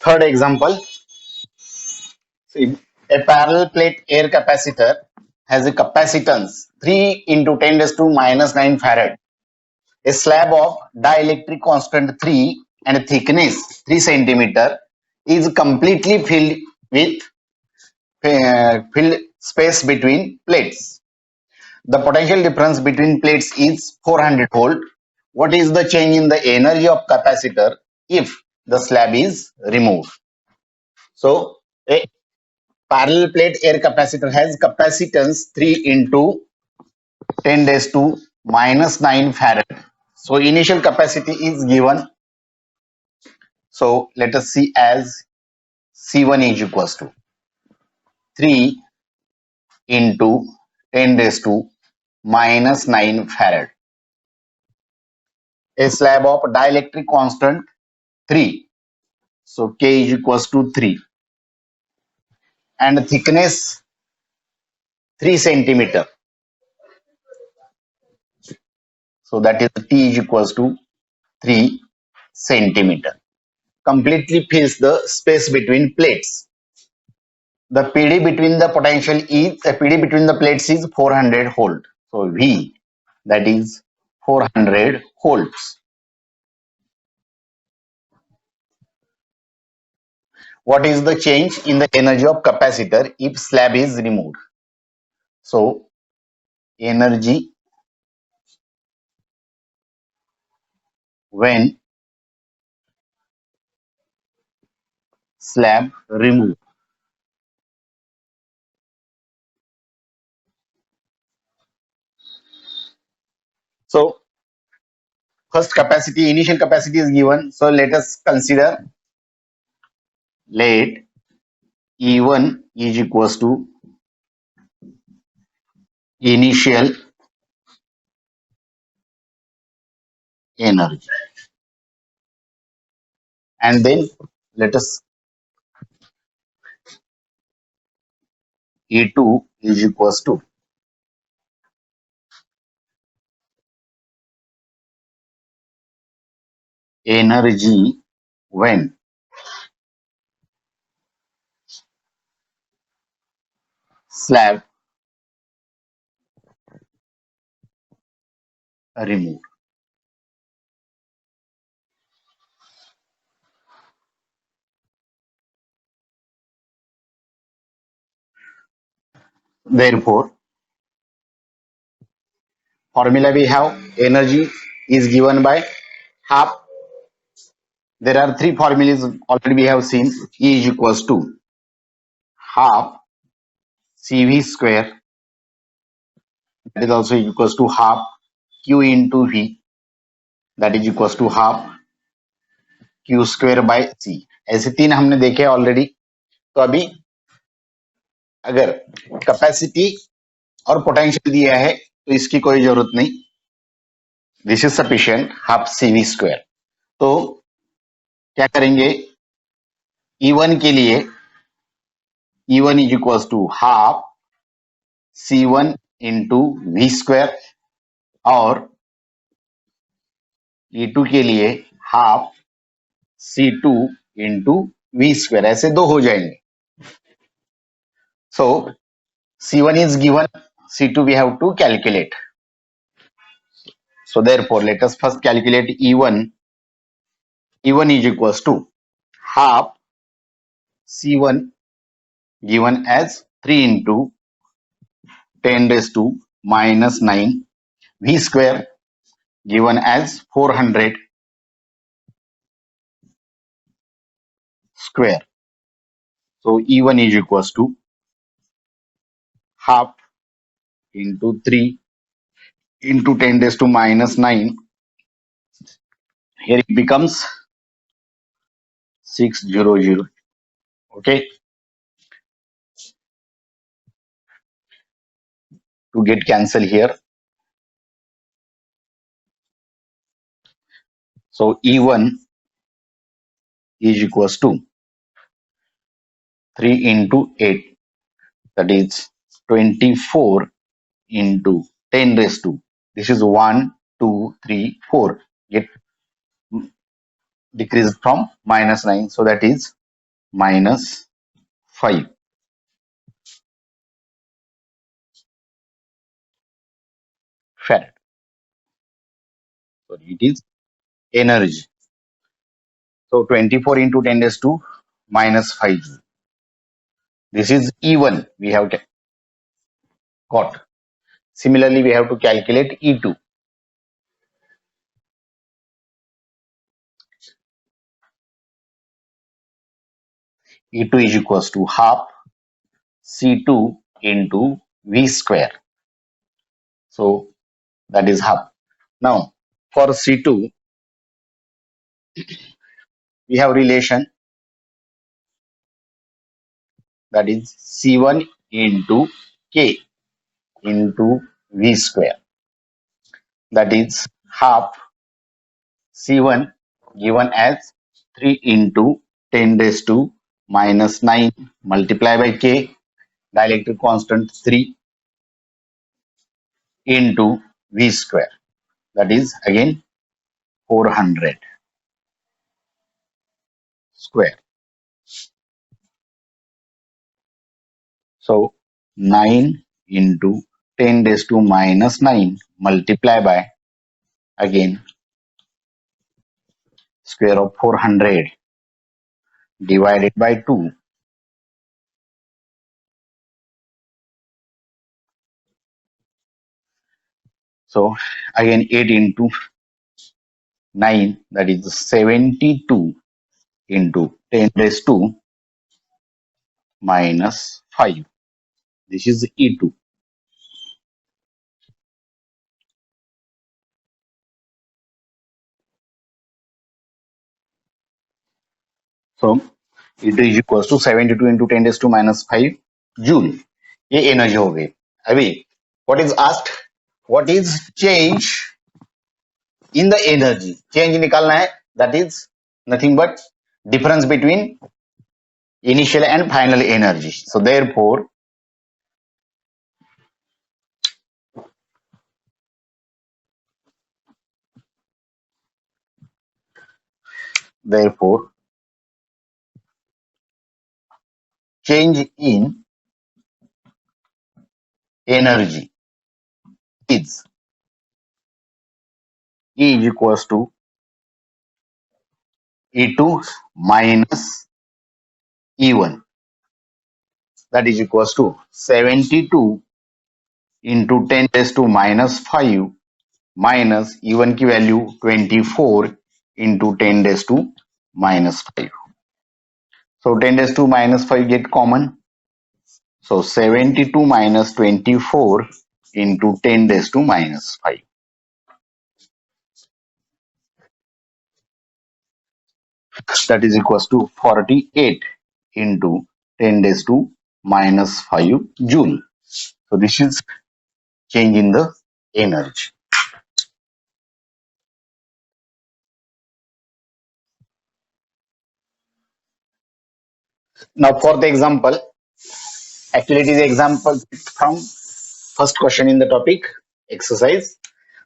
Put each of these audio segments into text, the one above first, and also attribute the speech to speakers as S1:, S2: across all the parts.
S1: Third example, see, a parallel plate air capacitor has a capacitance 3 into 10 raised to minus 9 farad. A slab of dielectric constant 3 and thickness 3 centimeter is completely filled with filled space between plates. The potential difference between plates is 400 volt. What is the change in the energy of capacitor if the slab is removed? So a parallel plate air capacitor has capacitance 3 into 10 raised to minus 9 farad. So initial capacity is given. So let us see as C1 is equals to 3 into 10 raised to minus 9 farad. A slab of dielectric constant 3. So K is equals to 3 and thickness 3 centimeter. So that is T is equals to 3 centimeter. Completely fills the space between plates. The PD between the potential is PD between the plates is 400 volt. So V, that is 400 volts. What is the change in the energy of capacitor if slab is removed? So energy when slab removed. So first capacity, initial capacity is given. So let us consider, let E1 is equals to initial energy, and then let us E2 is equals to energy when slab removed. Therefore, formula we have, energy is given by half. There are three formulas already we have seen. E is equals to half CV square, that is also equals to half Q into V, that is equals to half Q square by C. ऐसे तीन हमने देखे already. तो अभी अगर capacity और potential दिया है तो इसकी कोई जरूरत नहीं. This is sufficient, half CV square. तो क्या करेंगे, E1 के लिए E1 is equals to half C1 into V square और E2 के लिए half C2 into V square. ऐसे दो हो जाएंगे. So C1 is given, C2 we have to calculate. So therefore, let us first calculate E1. E1 is equals to half C1 given as 3 into 10 raised to minus 9 V square given as 400 square. So E1 is equals to half into 3 into 10 raised to minus 9. Here it becomes 600. Okay. To get cancel here. So E1 is equals to 3 into 8, that is 24 into 10 raised to, this is 1, 2, 3, 4, get decreased from minus 9, so that is minus 5 farad. So it is energy. So 24 into 10 raised to minus 5. This is E1 we have got. Similarly, we have to calculate E2. E2 is equals to half C2 into V square. So that is half. Now for C2, we have relation that is C1 into K into V square. That is half C1 given as 3 into 10 raised to minus 9 multiplied by K, dielectric constant 3 into V square. That is again 400 square. So 9 into 10 raised to minus 9 multiply by again square of 400 divided by 2. So again 8 into 9, that is 72 into 10 raised to minus 5. This is E2. So E2 is equals to 72 into 10 raised to minus 5 joule. ये energy हो गई. अभी what is asked, what is change in the energy? Change निकालना है. That is nothing but difference between initial and final energy. So therefore change in energy is E is equals to E2 minus E1. That is equals to 72 into 10 raised to minus 5 minus E1 की value 24 into 10 raised to minus 5. So 10 raised to minus 5 get common. So 72 minus 24 into 10 raised to minus 5. That is equals to 48 into 10 raised to minus 5 joule. So this is change in the energy. Now for the example, actually it is example from first question in the topic exercise.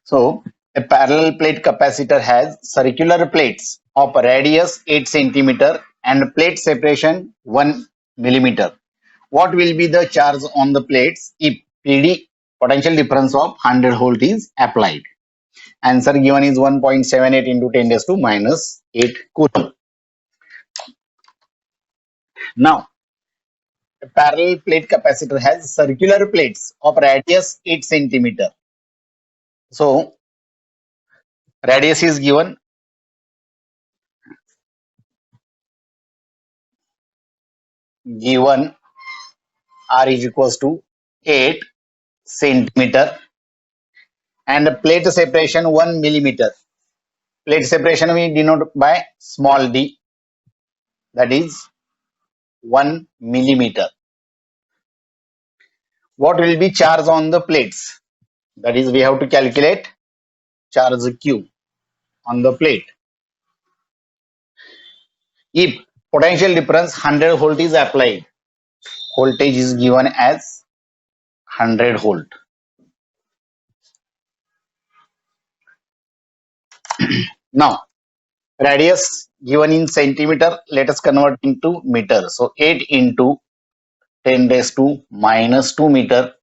S1: So a parallel plate capacitor has circular plates of radius 8 centimeter and plate separation 1 millimeter. What will be the charge on the plates if PD, potential difference of 100 volt, is applied? Answer given is 1.78 into 10 raised to minus 8 coulomb. Now, a parallel plate capacitor has circular plates of radius 8 centimeter. So, radius is given R is equals to 8 centimeter and plate separation 1 millimeter. Plate separation we denote by small d, that is 1 millimeter. What will be charge on the plates? That is, we have to calculate charge Q on the plate. If potential difference 100 volt is applied, voltage is given as 100 volt. Now, Radius given in centimeter, let us convert into meter. So 8 into 10 raised to minus 2 meter.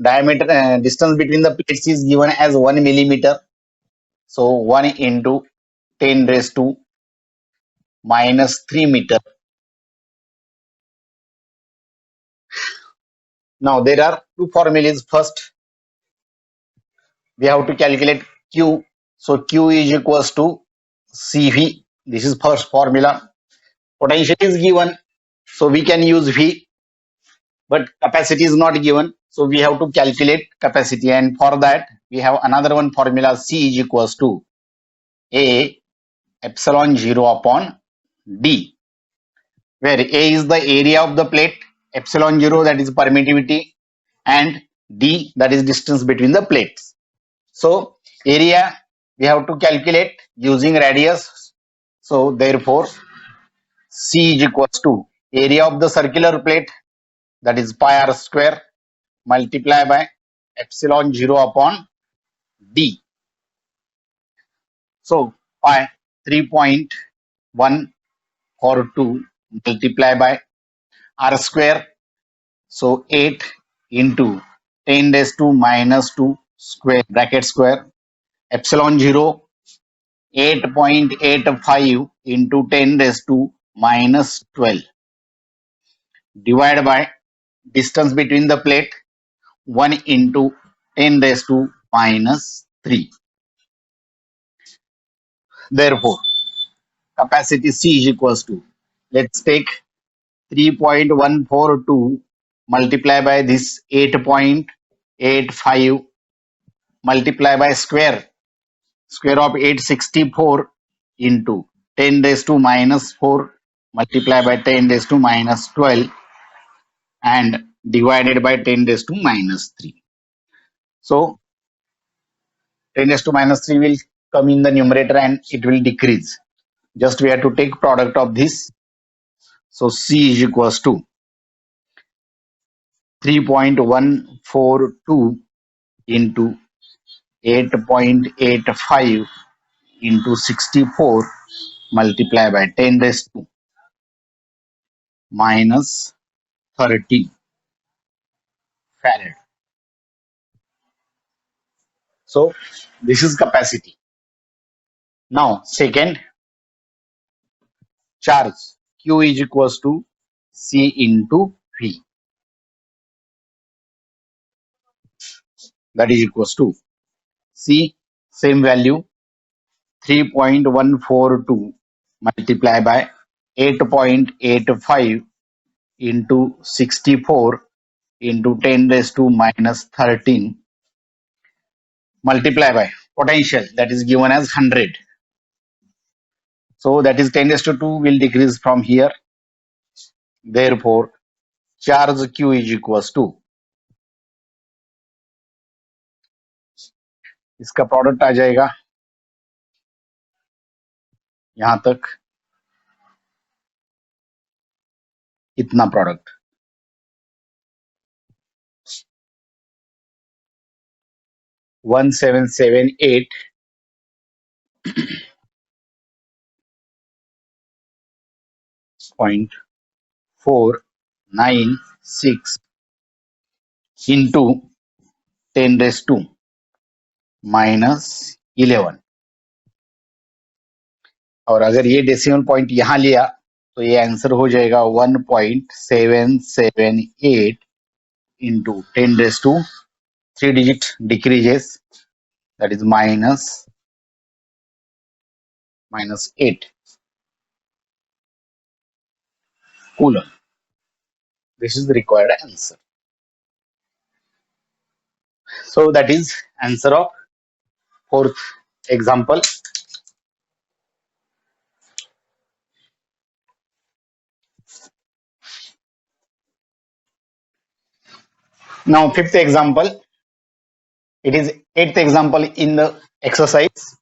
S1: Diameter, distance between the plates is given as 1 millimeter. So 1 into 10 raised to minus 3 meter. Now there are two formulas. First, we have to calculate Q. So Q is equals to CV. This is first formula. Potential is given, so we can use V, but capacity is not given. So we have to calculate capacity, and for that we have another one formula. C is equals to A epsilon 0 upon D, where A is the area of the plate, epsilon 0 that is permittivity, and D that is distance between the plates. So area we have to calculate using radius. So therefore C is equals to area of the circular plate, that is pi r square, multiply by epsilon 0 upon D. So pi 3.142 multiply by r square. So 8 into 10 raised to minus 2 square bracket square, epsilon 0 8.85 into 10 raised to minus 12 divided by distance between the plate 1 into 10 raised to minus 3. Therefore, capacity C is equals to, let's take 3.142 multiply by this 8.85 multiply by square of 864 into 10 raised to minus 4 multiply by 10 raised to minus 12 and divided by 10 raised to minus 3. So 10 raised to minus 3 will come in the numerator and it will decrease. Just we have to take product of this. So C is equals to 3.142 into 8.85 into 64 multiply by 10 raised to minus 30 farad. So this is capacity. Now second, charge Q is equals to C into V, that is equals to C, same value 3.142 multiply by 8.85 into 64 into 10 raised to minus 13 multiply by potential that is given as 100. So that is 10 raised to 2 will decrease from here. Therefore, charge Q is equals to, इसका product आ जाएगा यहां तक इतना product 1778.496 into 10 raised to minus 11. और अगर ये decimal point यहां लिया तो ये आंसर हो जाएगा 1.778 into 10 raised to 3 digit decreases, that is minus 8 coulomb. This is the required answer. So that is answer of fourth example. Now fifth example, it is eighth example in the exercise.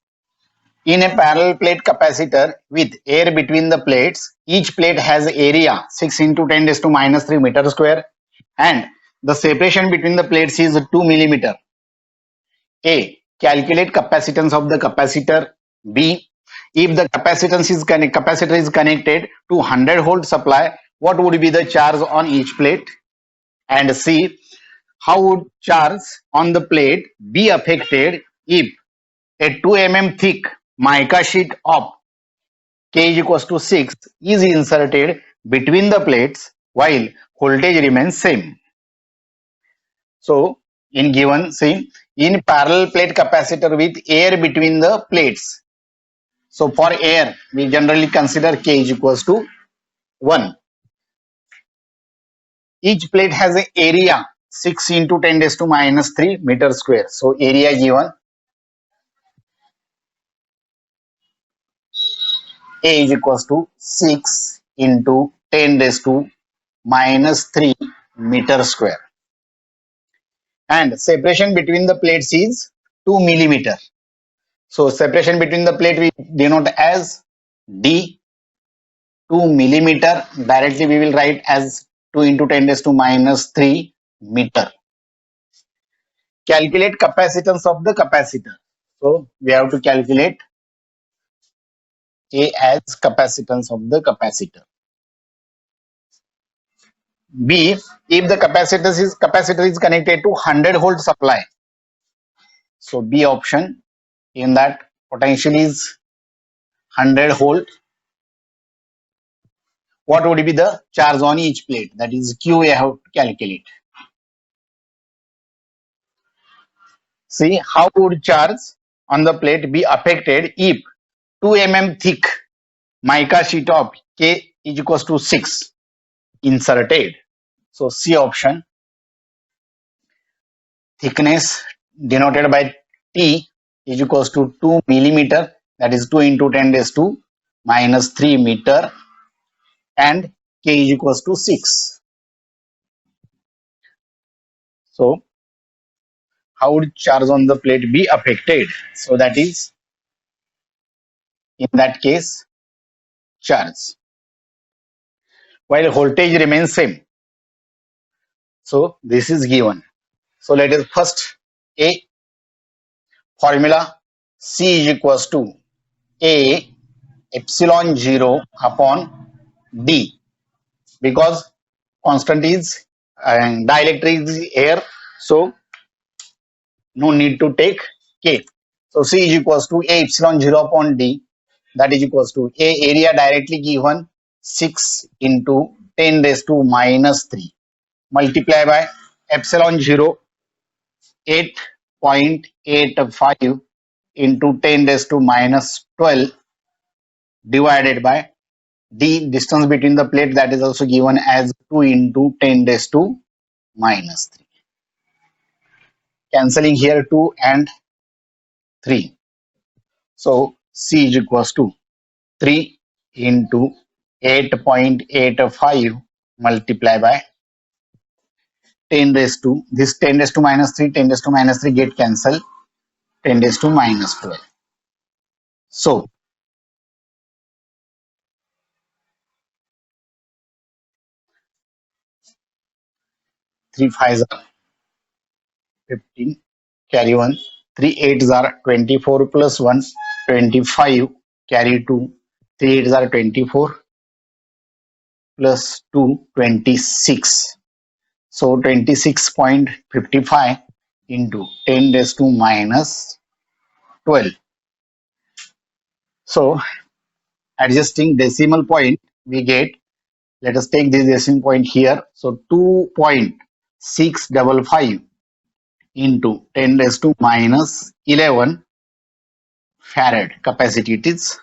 S1: In a parallel plate capacitor with air between the plates, each plate has area 6 into 10 raised to minus 3 meter square and the separation between the plates is 2 millimeter. A. Calculate capacitance of the capacitor. B. If the capacitor is connected to 100-volt supply, what would be the charge on each plate? And C, how would charge on the plate be affected if a 2 mm thick mica sheet of K is equals to 6 is inserted between the plates while voltage remains same? So in given, see, in parallel plate capacitor with air between the plates. So for air, we generally consider K is equals to 1. Each plate has an area 6 into 10 raised to minus 3 meter square. So area given A is equals to 6 into 10 raised to minus 3 meter square. And separation between the plates is 2 millimeter. So separation between the plate we denote as D, 2 millimeter. Directly we will write as 2 into 10 raised to minus 3 meter. Calculate capacitance of the capacitor. So we have to calculate A as capacitance of the capacitor. B, if the capacitor is connected to 100-volt supply. So B option, in that potential is 100-volt. What would be the charge on each plate? That is Q we have to calculate. See, how would charge on the plate be affected if 2 mm thick mica sheet of K is equals to 6 inserted? So C option, thickness denoted by T is equals to 2 millimeter, that is 2 into 10 raised to minus 3 meter, and K is equals to 6. So how would charge on the plate be affected? So that is, in that case, charge while voltage remains same. So this is given. So let us first A formula, C is equals to A epsilon 0 upon D, because constant is dielectric is air, so no need to take K. So C is equals to A epsilon 0 upon D, that is equals to A area directly given 6 into 10 raised to minus 3 multiply by epsilon 0 8.85 into 10 raised to minus 12 divided by D, distance between the plate, that is also given as 2 into 10 raised to minus 3. Cancelling here 2 and 3. So C is equals to 3 into 8.85 multiply by 10 raised to, this 10 raised to minus 3, 10 raised to minus 3 get cancelled, 10 raised to minus 12. So 3 5s are 15, carry 1, 3 8s are 24 plus 1, 25, carry 2, 3 8s are 24 plus 2, 26. So 26.55 into 10 raised to minus 12. So adjusting decimal point, we get, let us take this decimal point here. So 2.655 into 10 raised to minus 11 farad capacity it is.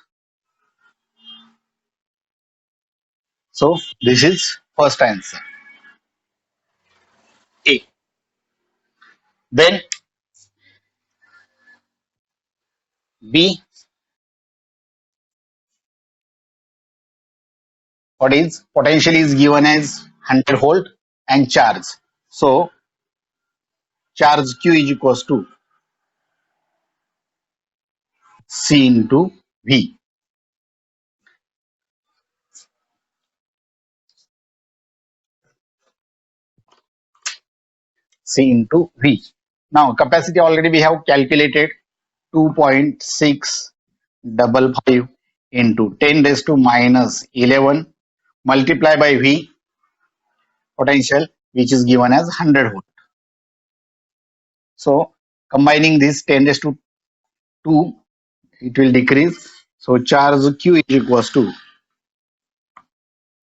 S1: So this is first answer, A. Then B, what is potential is given as 100-volt and charge. So charge Q is equals to C into V. C into V. Now capacity already we have calculated 2.655 into 10 raised to minus 11 multiply by V potential, which is given as 100 volt. So combining this 10 raised to 2, it will decrease. So charge Q is equals to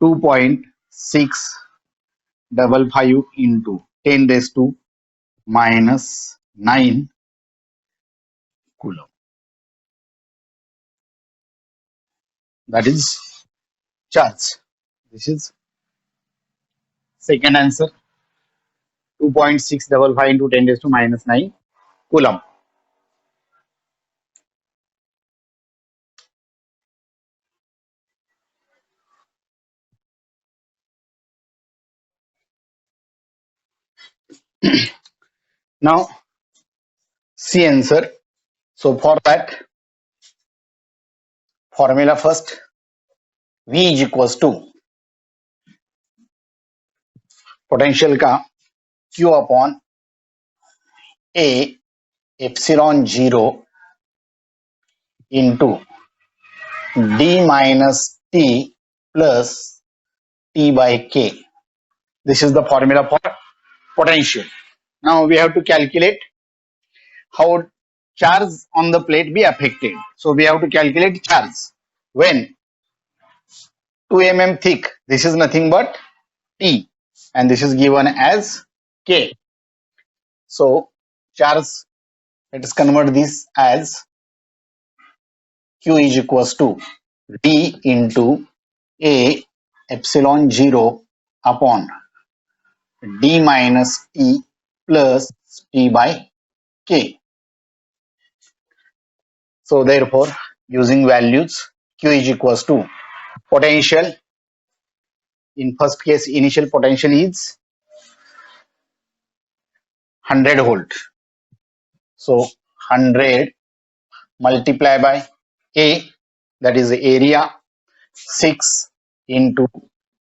S1: 2.655 into 10 raised to minus 9 coulomb. That is charge. This is second answer. 2.655 into 10 raised to minus 9 coulomb. Now see answer. So for that formula first, V is equals to potential का Q upon A epsilon 0 into D minus T plus T by K. This is the formula for potential. Now we have to calculate how charge on the plate be affected. So we have to calculate charge when 2 mm thick. This is nothing but T, and this is given as K. So charge, let us convert this as Q is equals to D into A epsilon 0 upon D minus T plus T by K. So therefore, using values, Q is equals to potential. In first case, initial potential is 100 volt. So 100 multiply by A, that is the area, 6 into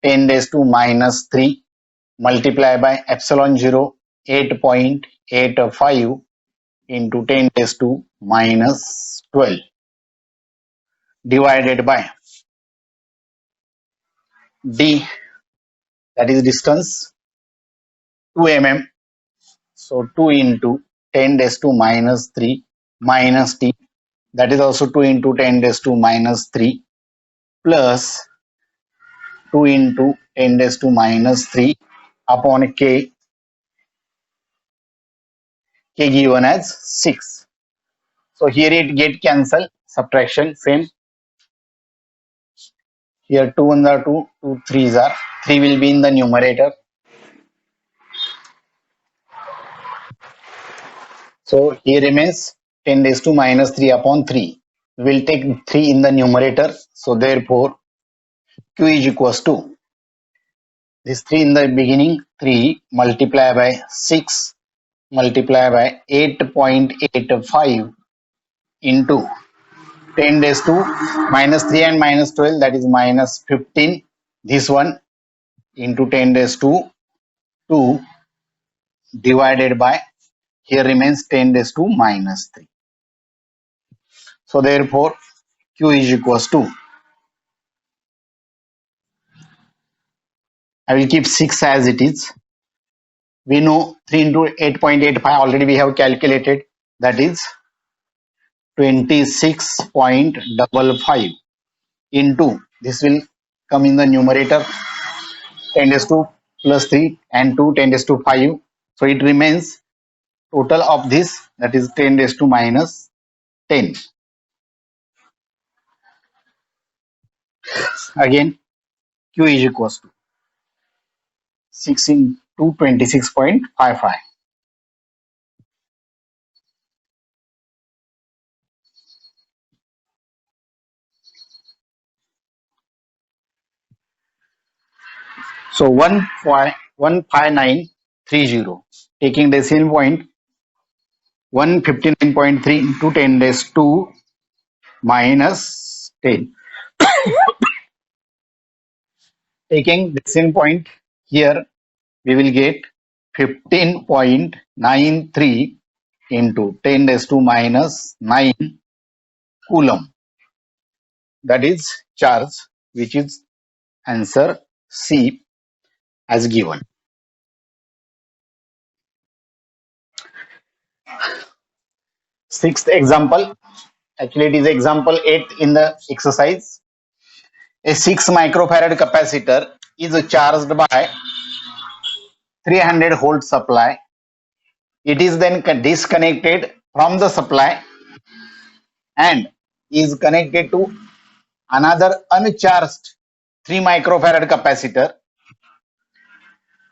S1: 10 raised to minus 3 multiply by epsilon 0, 8.85 into 10 raised to minus 12 divided by D, that is distance, 2 mm. So 2 into 10 raised to minus 3 minus T, that is also 2 into 10 raised to minus 3 plus 2 into 10 raised to minus 3 upon K, K given as 6. So here it get cancel, subtraction same. Here 2 1s are 2, 2 3s are 3 will be in the numerator. So here remains 10 raised to minus 3 upon 3. We will take 3 in the numerator. So therefore Q is equals to this 3 in the beginning, 3 multiply by 6 multiply by 8.85 into 10 raised to minus 3 and minus 12, that is minus 15. This one into 10 raised to 2 divided by, here remains 10 raised to minus 3. So therefore Q is equals to, I will keep 6 as it is. We know 3 into 8.85 already we have calculated, that is 26.55 into, this will come in the numerator, 10 raised to plus 3 and 2 10 raised to 5. So it remains total of this, that is 10 raised to minus 10. Again Q is equals to 6 into 26.55. So 15930, taking decimal point 159.3 into 10 raised to minus 10. Taking decimal point here, we will get 15.93 into 10 raised to minus 9 coulomb that is charge, which is answer C as given. Sixth example, actually it is example 8 in the exercise. A 6 microfarad capacitor is charged by 300 volt supply. It is then disconnected from the supply and is connected to another uncharged 3 microfarad capacitor.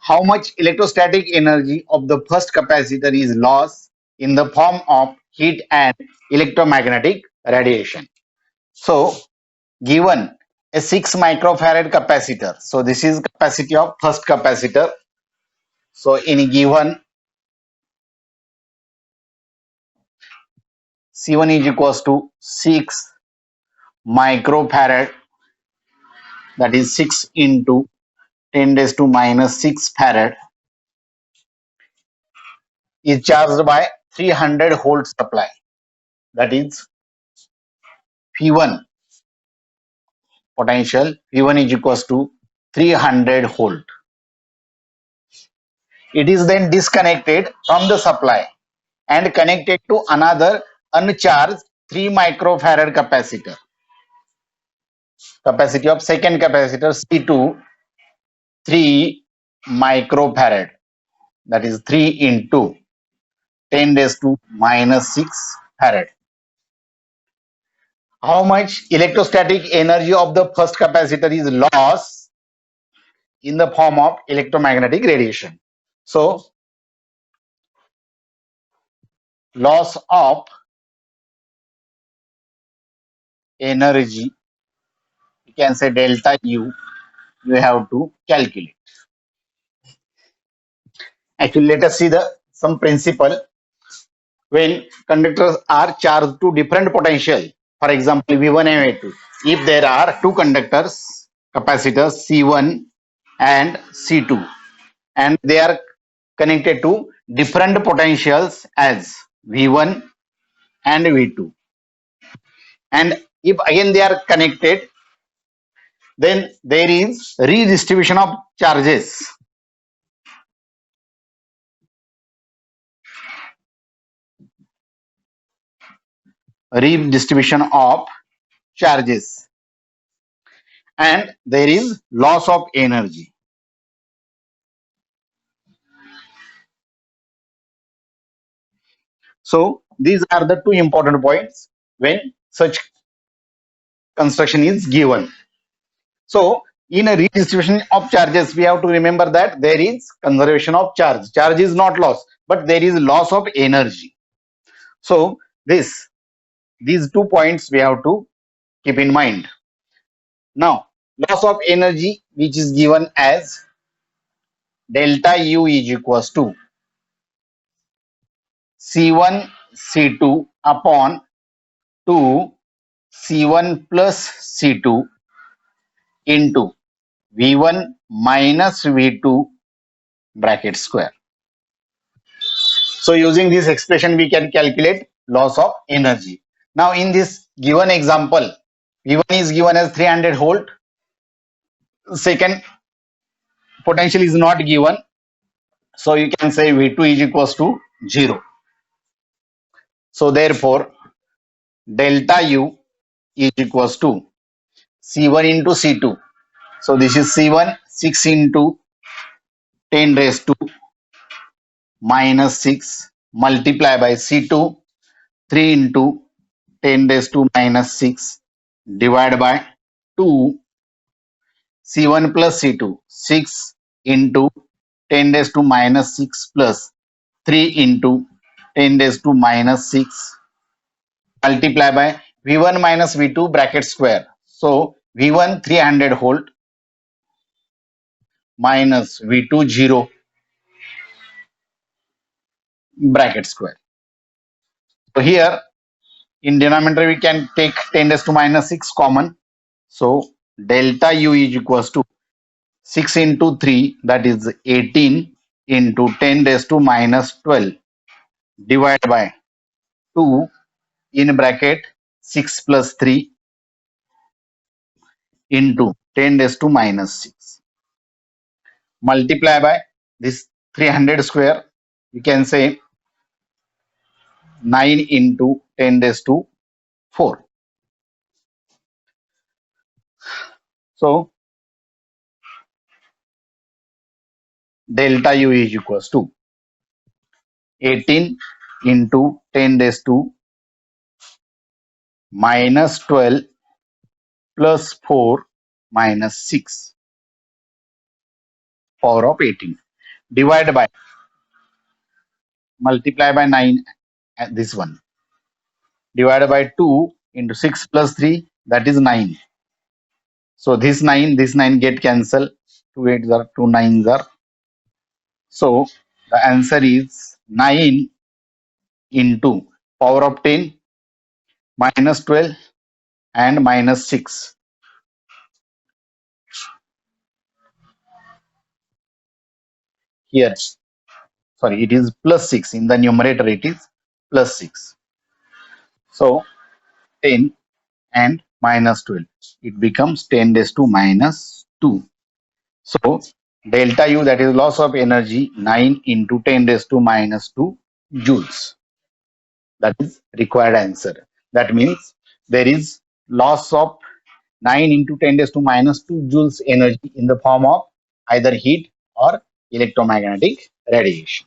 S1: How much electrostatic energy of the first capacitor is lost in the form of heat and electromagnetic radiation? So, given a 6 microfarad capacitor, so this is capacity of first capacitor. So, in given C1 is equals to 6 microfarad, that is 6 into 10 raised to minus 6 farad, is charged by 300 volt supply, that is P1 potential. P1 is equals to 300 volt. It is then disconnected from the supply and connected to another uncharged 3 microfarad capacitor. Capacity of second capacitor C2, 3 microfarad, that is 3 into 10 raised to minus 6 farad. How much electrostatic energy of the first capacitor is lost in the form of electromagnetic radiation? So, loss of energy, you can say delta U, you have to calculate. Actually, let us see the some principle. When conductors are charged to different potential, for example V1 and V2, if there are two conductors, capacitors C1 and C2, and they are connected to different potentials as V1 and V2, and if again they are connected, then there is redistribution of charges. Redistribution of charges, and there is loss of energy. So these are the two important points when such construction is given. So in a redistribution of charges, we have to remember that there is conservation of charge. Charge is not lost, but there is loss of energy. So these 2 points we have to keep in mind. Now, loss of energy, which is given as delta U is equals to C1 C2 upon 2 C1 plus C2 into V1 minus V2 bracket square. So using this expression, we can calculate loss of energy. Now in this given example, V1 is given as 300 volt. Second potential is not given. So you can say V2 is equals to 0. So therefore, delta U is equals to C1 into C2. So this is C1, 6 into 10 raised to minus 6 multiply by C2, 3 into 10 raised to minus 6 divided by 2 C1 plus C2, 6 into 10 raised to minus 6 plus 3 into 10 raised to minus 6 multiply by V1 minus V2 bracket square. So V1 300 volt minus V2 0 bracket square. So here in denominator we can take 10 raised to minus 6 common. So delta U is equals to 6 into 3, that is 18 into 10 raised to minus 12 divided by 2 in bracket 6 plus 3 into 10 raised to minus 6. Multiply by this 300 square, you can say 9 into 10 raised to 4. So delta U is equals to 18 into 10 raised to minus 12 plus 4 minus 6 power of 18 divided by, multiply by 9, this one, divided by 2 into 6 plus 3, that is 9. So this 9 get cancelled. 2 8s are 2 9s are. So the answer is 9 into power of 10 minus 12 and minus 6. Here, sorry, it is plus 6. In the numerator, it is plus 6. So 10 and minus 12. It becomes 10 raised to minus 2. So delta U, that is loss of energy, 9 into 10 raised to minus 2 joules. That is required answer. That means there is loss of 9 into 10 raised to minus 2 joules energy in the form of either heat or electromagnetic radiation.